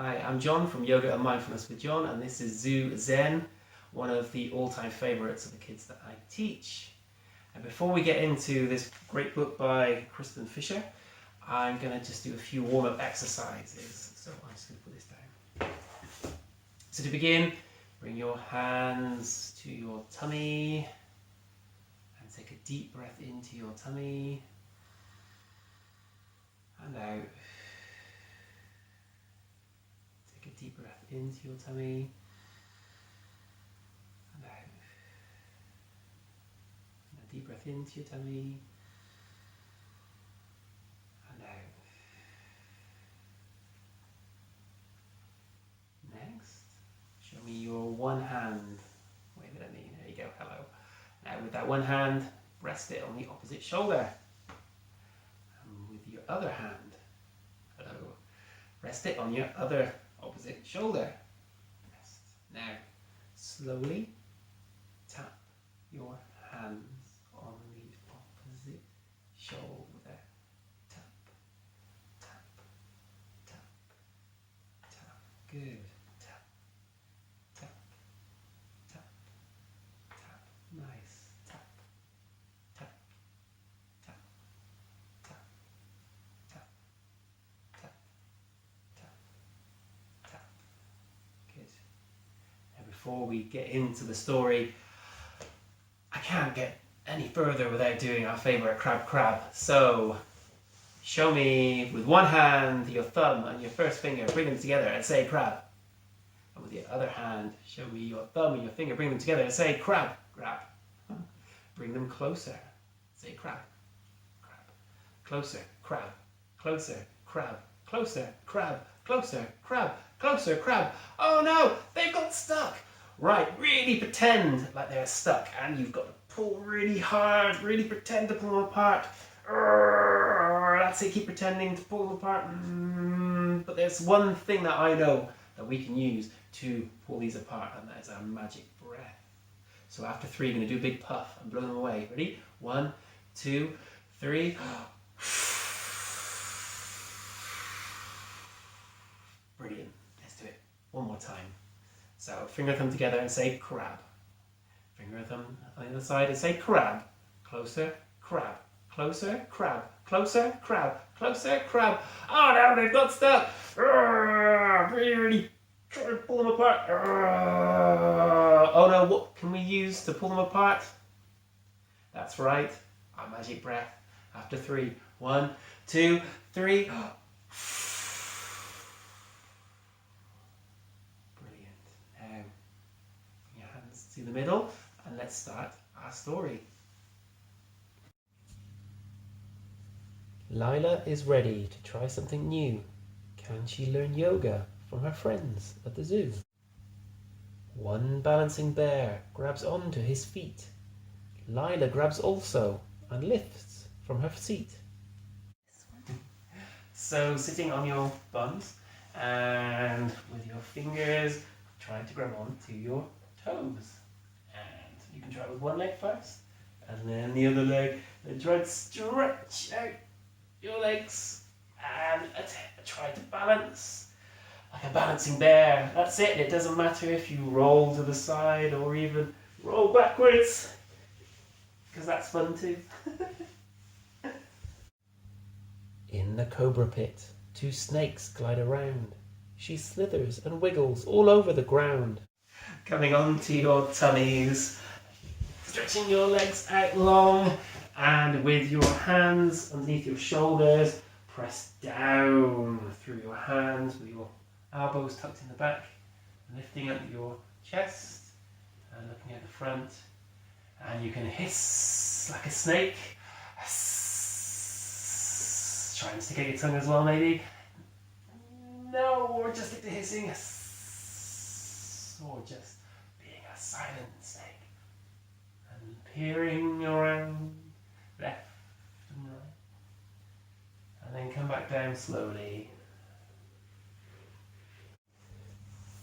Hi, I'm John from Yoga and Mindfulness with John, and this is Zoo Zen, one of the all-time favorites of the kids that I teach. And before we get into this great book by Kristen Fisher, I'm going to just do a few warm-up exercises. So I'm just going to put this down. So to begin, bring your hands to your tummy and take a deep breath into your tummy and out. Take a deep breath into your tummy and out. And a deep breath into your tummy and out. Next, show me your one hand. Wave it at me. There you go. Hello. Now with that one hand, rest it on the opposite shoulder. And with your other hand, hello, rest it on your other opposite shoulder. Rest. Now, slowly tap your hands on the opposite shoulder. Tap, tap, tap, tap. Good. Tap, tap, tap, tap. Nice. Tap, tap, tap, tap, tap, tap, tap, tap. Good. Now before we get into the story, I can't get any further without doing our favourite crab. So show me with one hand your thumb and your first finger, bring them together and say crab. And with your other hand, show me your thumb and your finger, bring them together and say crab. Bring them closer. Say crab. Closer, crab. Closer, crab. Closer, crab. Closer, crab. Closer, crab. Oh no, they've got stuck. Right, really pretend like they're stuck and you've got to pull really hard, really pretend to pull them apart. That's it, keep pretending to pull them apart. But there's one thing that I know that we can use to pull these apart, and that is our magic breath. So after 3, you're going to do a big puff and blow them away. Ready? 1, 2, 3. Brilliant. Let's do it one more time. So finger them together and say crab. Finger them on the other side and say crab. Closer, crab. Closer, crab. Closer, crab. Closer, crab. Oh no, they've got stuck. Really try to pull them apart. Oh no, what can we use to pull them apart? That's right, our magic breath. After 3. 1, 2, 3. To the middle, and let's start our story. Lila is ready to try something new. Can she learn yoga from her friends at the zoo? One balancing bear grabs onto his feet. Lila grabs also and lifts from her seat. So sitting on your bums and with your fingers trying to grab onto your toes. And you can try it with one leg first, and then the other leg. Then try to stretch out your legs and try to balance like a balancing bear. That's it. It doesn't matter if you roll to the side or even roll backwards, because that's fun too. In the cobra pit, 2 snakes glide around. She slithers and wiggles all over the ground. Coming onto your tummies, stretching your legs out long, and with your hands underneath your shoulders, press down through your hands with your elbows tucked in the back, lifting up your chest and looking at the front. And you can hiss like a snake. Hiss. Try and stick out your tongue as well, maybe. No, or just stick to hissing. Or just being a silent snake and peering around left and right, and then come back down slowly.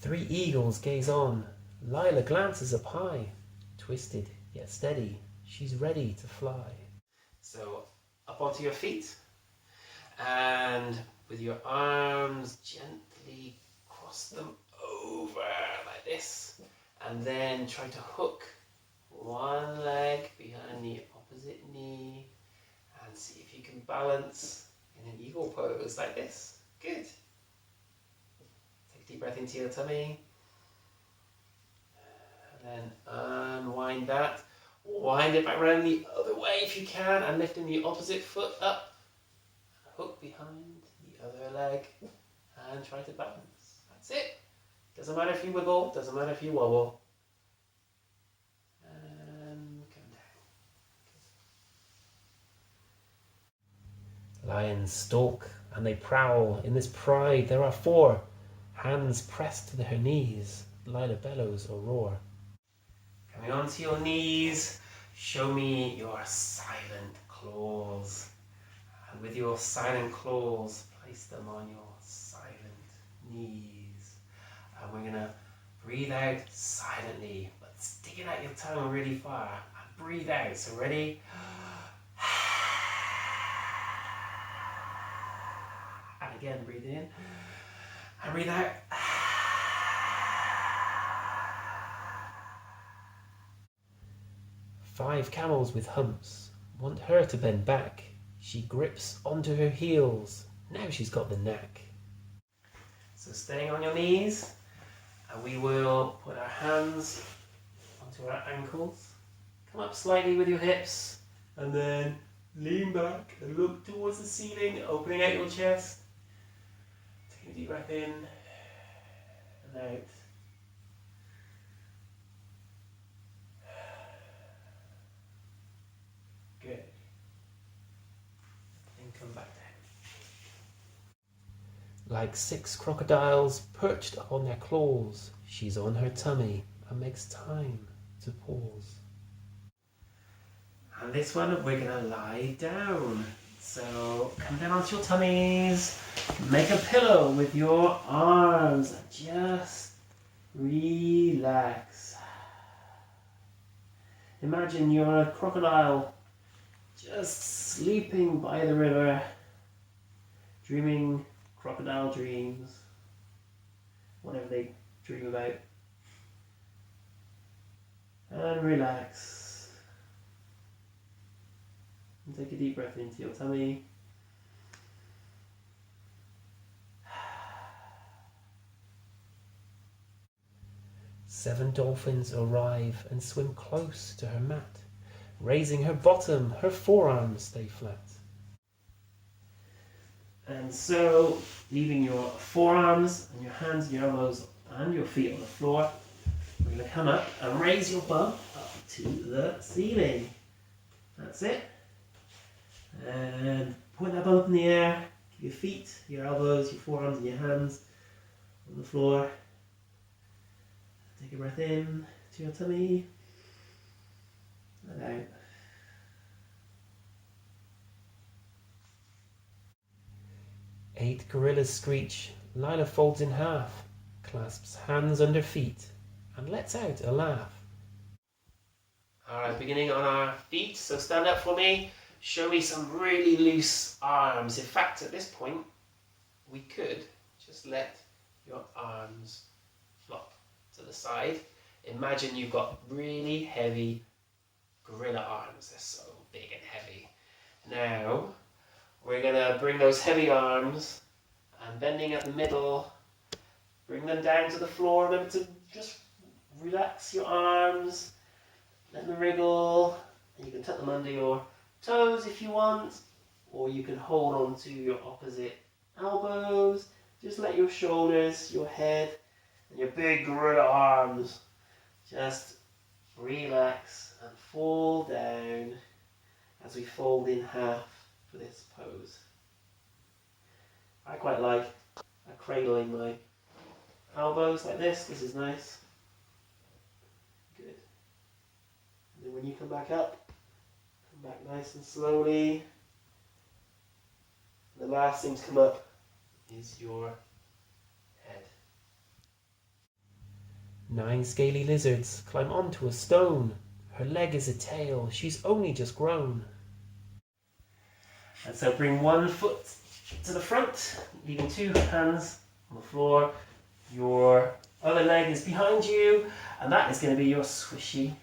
3 eagles gaze on. Lila glances up high, twisted yet steady. She's ready to fly. So up onto your feet, and with your arms gently cross them over like this. And then try to hook one leg behind the opposite knee and see if you can balance in an eagle pose like this. Good. Take a deep breath into your tummy. And then unwind that. Wind it back around the other way if you can, and lifting the opposite foot up. Hook behind the other leg and try to balance. That's it. Doesn't matter if you wiggle, doesn't matter if you wobble. And come down. Lions stalk and they prowl. In this pride there are 4. Hands pressed to their knees. Lila bellows or roar. Coming onto your knees, show me your silent claws. And with your silent claws, place them on your silent knees. And we're going to breathe out silently, but sticking out your tongue really far. And breathe out. So ready? And again, breathe in. And breathe out. 5 camels with humps want her to bend back. She grips onto her heels. Now she's got the knack. So staying on your knees, and we will put our hands onto our ankles. Come up slightly with your hips, and then lean back and look towards the ceiling, opening out your chest. Take a deep breath in and out. Good. And come back down. Like 6 crocodiles perched on their claws, she's on her tummy and makes time to pause. And this one we're going to lie down. So come down onto your tummies, make a pillow with your arms, and just relax. Imagine you're a crocodile just sleeping by the river, dreaming crocodile dreams, whatever they dream about. And relax. And take a deep breath into your tummy. Seven dolphins arrive and swim close to her mat. Raising her bottom, her forearms stay flat. And so, leaving your forearms and your hands and your elbows and your feet on the floor, we're going to come up and raise your bum up to the ceiling. That's it. And point that bum up in the air. Keep your feet, your elbows, your forearms and your hands on the floor. Take a breath in to your tummy and out. Eight gorillas screech. Lila folds in half, clasps hands under feet, and lets out a laugh. Alright, beginning on our feet, so stand up for me. Show me some really loose arms. In fact, at this point, we could just let your arms flop to the side. Imagine you've got really heavy gorilla arms. They're so big and heavy. Now, we're going to bring those heavy arms and bending at the middle, bring them down to the floor. Remember to just relax your arms, let them wriggle. And you can tuck them under your toes if you want, or you can hold on to your opposite elbows. Just let your shoulders, your head, and your big gorilla arms just relax and fall down as we fold in half for this pose. I quite like cradling my elbows like this. This is nice. Good. And then when you come back up, come back nice and slowly. And the last thing to come up is your head. 9 scaly lizards climb onto a stone. Her leg is a tail, she's only just grown. And so bring one foot to the front, leaving 2 hands on the floor. Your other leg is behind you, and that is going to be your swishy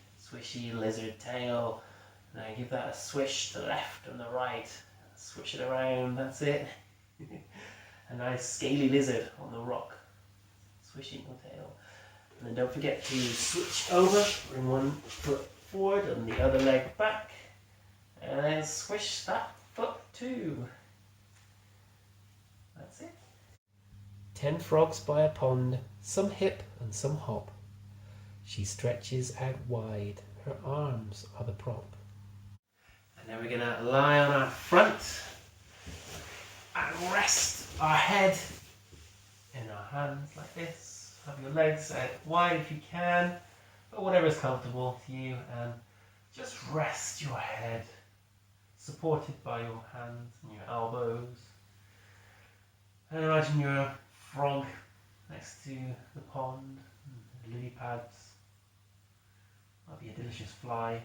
lizard tail. Now give that a swish to the left and the right. Swish it around, that's it. A nice scaly lizard on the rock, swishing your tail. And then don't forget to switch over, bring one foot forward and the other leg back. And then swish that foot too. That's it. 10 frogs by a pond, some hip and some hop. She stretches out wide, her arms are the prop. And then we're going to lie on our front and rest our head in our hands like this. Have your legs out wide if you can, but whatever is comfortable to you, and just rest your head, supported by your hands and your elbows. And imagine you're a frog next to the pond, lily pads. Might be a delicious fly.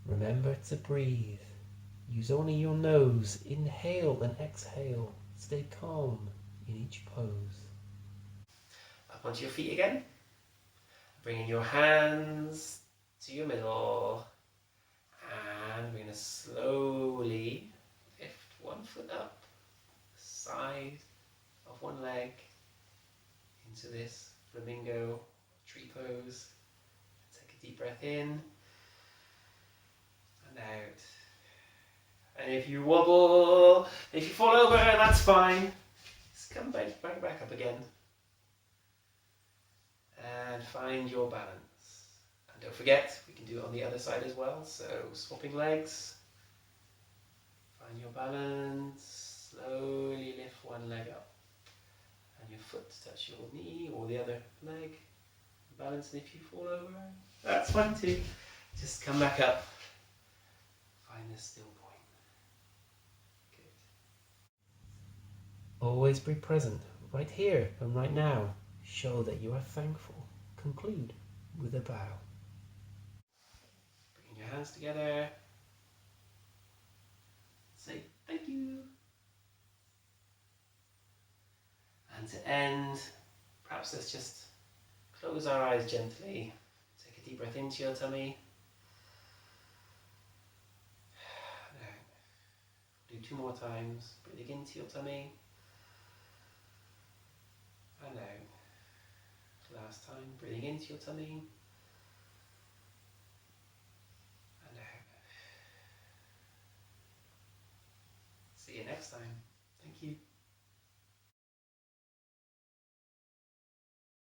Remember to breathe. Use only your nose. Inhale and exhale. Stay calm in each pose. Up onto your feet again. Bringing your hands to your middle. And we're going to slowly lift one foot up, the side of one leg, into this flamingo tree pose. Take a deep breath in and out. And if you wobble, if you fall over, that's fine. Just come back up again. And find your balance. And don't forget, we can do it on the other side as well. So swapping legs. Find your balance. Slowly lift one leg up. And your foot to touch your knee or the other leg. Balance, and if you fall over, that's fine too. Just come back up. Find the still point. Good. Always be present, right here and right now. Show that you are thankful. Conclude with a bow. Bring your hands together. Say thank you. And to end, perhaps let's just close our eyes gently. Take a deep breath into your tummy. Now, do 2 more times. Breathing into your tummy. And out. Last time, breathing into your tummy. And out. See you next time. Thank you.